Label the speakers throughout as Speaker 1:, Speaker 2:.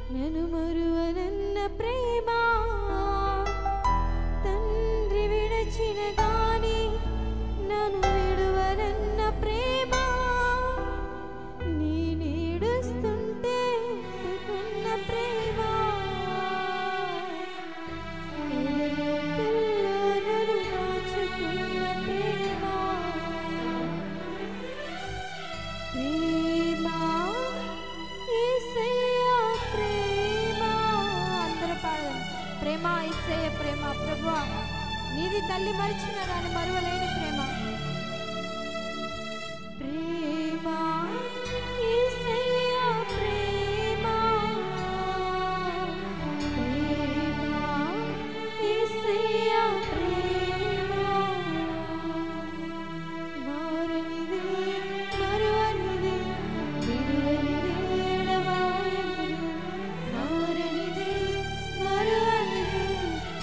Speaker 1: నన్ను మరువనన్న ప్రేమ తండ్రి విడచిన గాని నన్ను విడువనన్న ప్రేమ నేనేడుస్తుంటే ఉన్న ప్రేమ నన్ను దాచుకున్న ప్రేమ ప్రేమ యేసయ్యా ప్రేమ అందరూ పాడదాం ప్రేమ యేసయ్యా ప్రేమ ప్రభువా నీది తల్లి మరిచిన దాన్ని మరువలేని ప్రేమ ప్రేమ యేసయ్యా ప్రేమ ప్రేమ యేసయ్యా ప్రేమ మారనిది మరువనిది విడువనిది ఎడబాయనిది మారనిది మరువనిది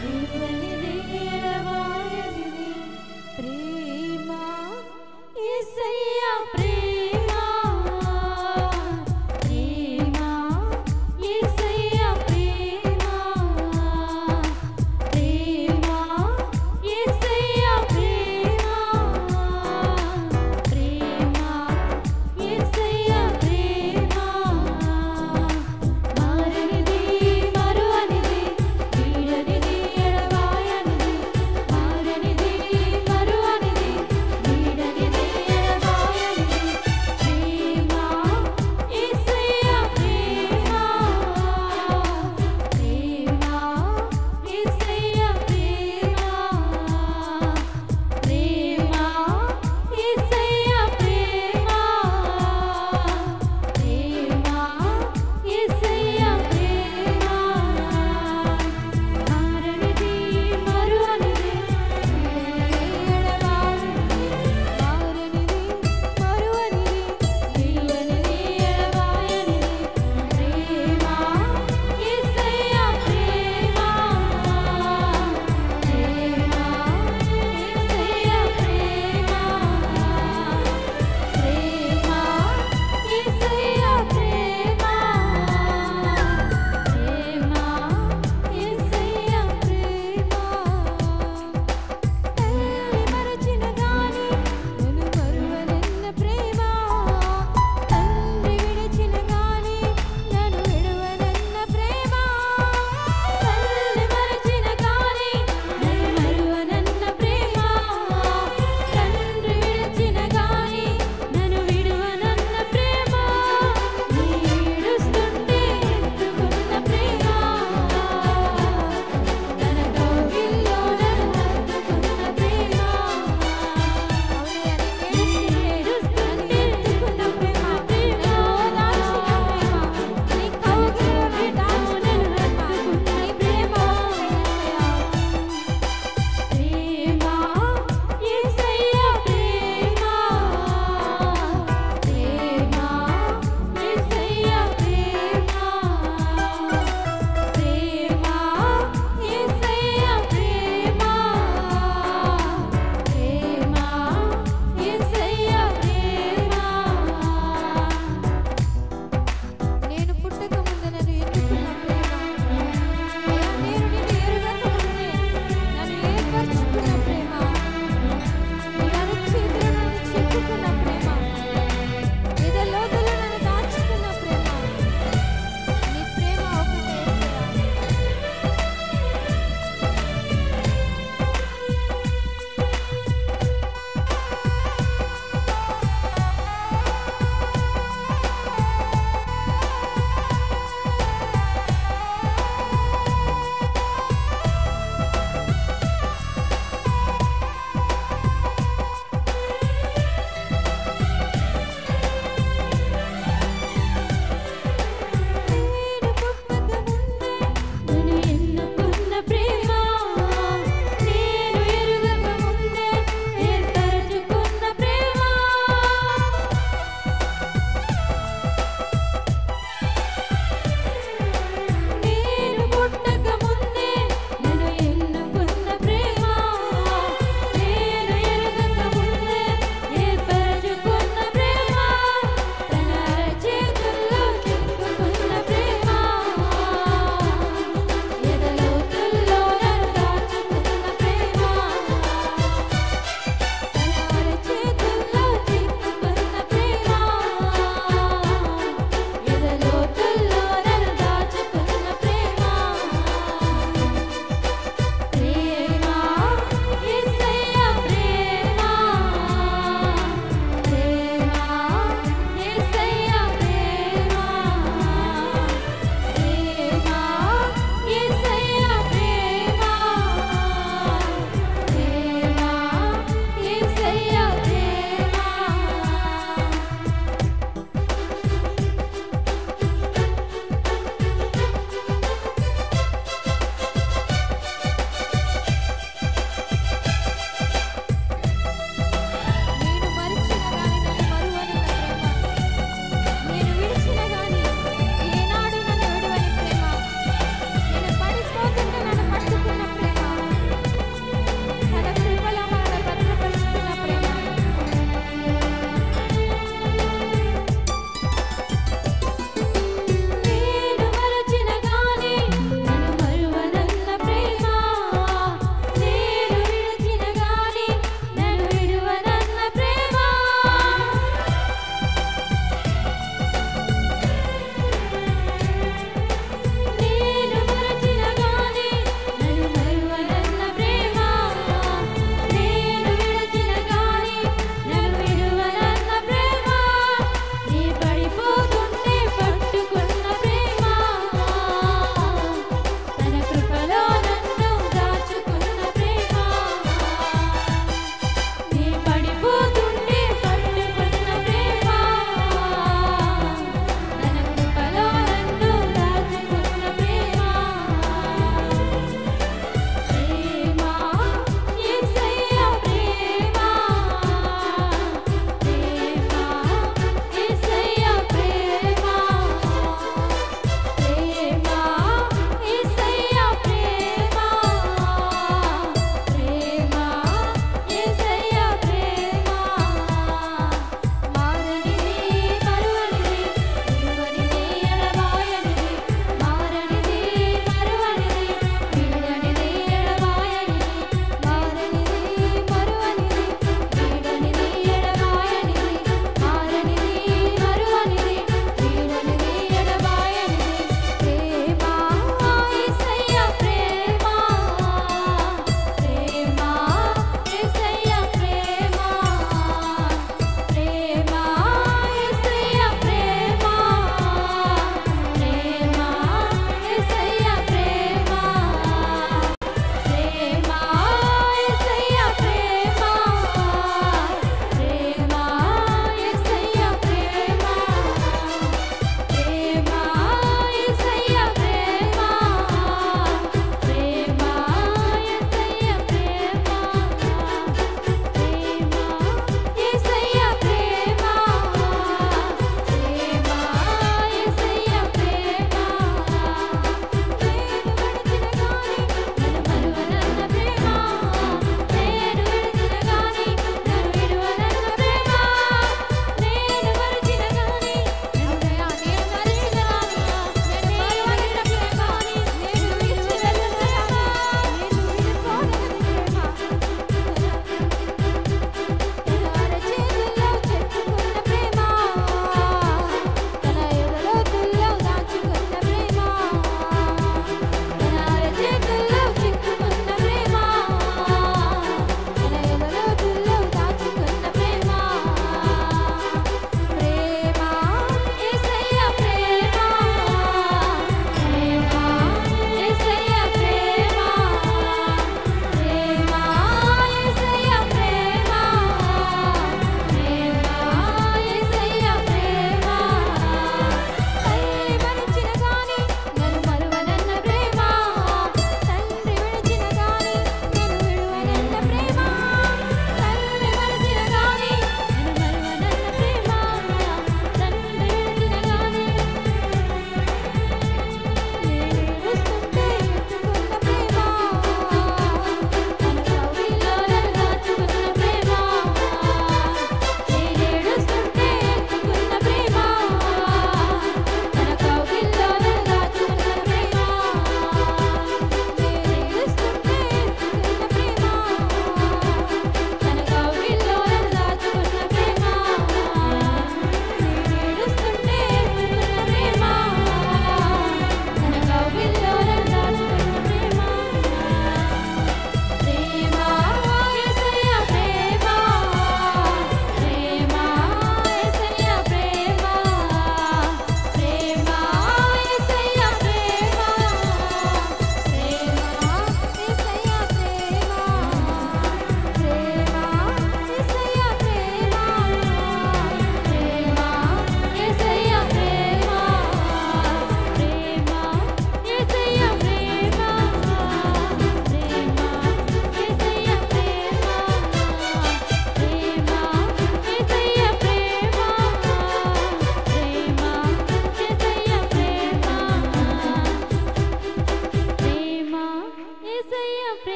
Speaker 1: విడువనిది ఎడబాయనిది ప్రేమ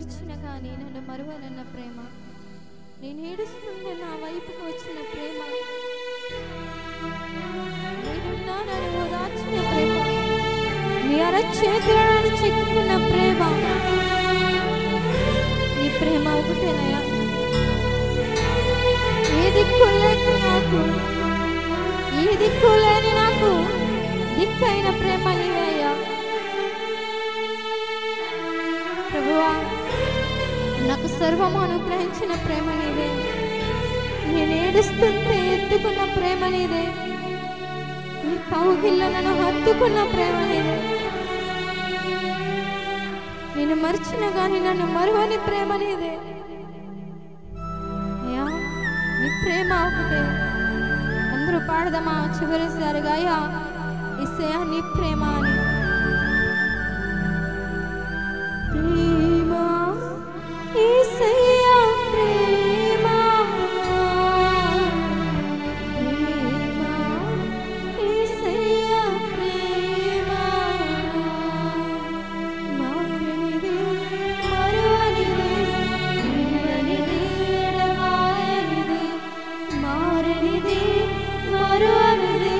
Speaker 1: మరిచిన కానీ నన్ను మరువనన్న ప్రేమ, నేను ఏడుస్తుంటే నా వైపుకు వచ్చిన ప్రేమ, నేనున్నా నన్ను ఓదార్చిన ప్రేమ, నీ అరచేతులను చిక్కుకున్న ప్రేమ, నీ ప్రేమ ఒకటేనయ్యా. ఏ దిక్కు లేక నాకు, ఏ దిక్కు లేని నాకు దిక్కైన ప్రేమ నీవే అయ్యా. ప్రభువా, నాకు సర్వము అనుగ్రహించిన ప్రేమ నీవే. నేను ఏడుస్తుంటే ఎత్తుకున్న ప్రేమ నీదే. నీ కౌగిళ్ళను హత్తుకున్న ప్రేమ నీదే. నేను మర్చిన గాని నన్ను మరువని ప్రేమ నీదే అయ్యా. నీ ప్రేమ ఒకటే. అందరూ పాడదామా చివరిసారిగా, అయ్యా యేసయ్యా నీ ప్రేమ అని. ప్రేమ యేసయ్యా ప్రేమ, ప్రేమ యేసయ్యా ప్రేమ, మారనిది మరువనిది, విడువనిది ఎడబాయనిది, మారనిది మరువనిది,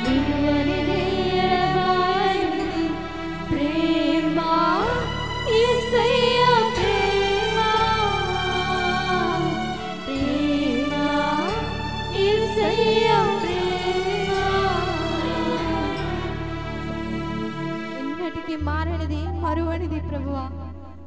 Speaker 1: విడువనిది ఎడబాయనిది, ప్రేమ యేసయ్యా ప్రేమ, ప్రేమ యేసయ్యా ప్రేమ, ఎన్నటికీ మారనిది మరువనిది ప్రభువా.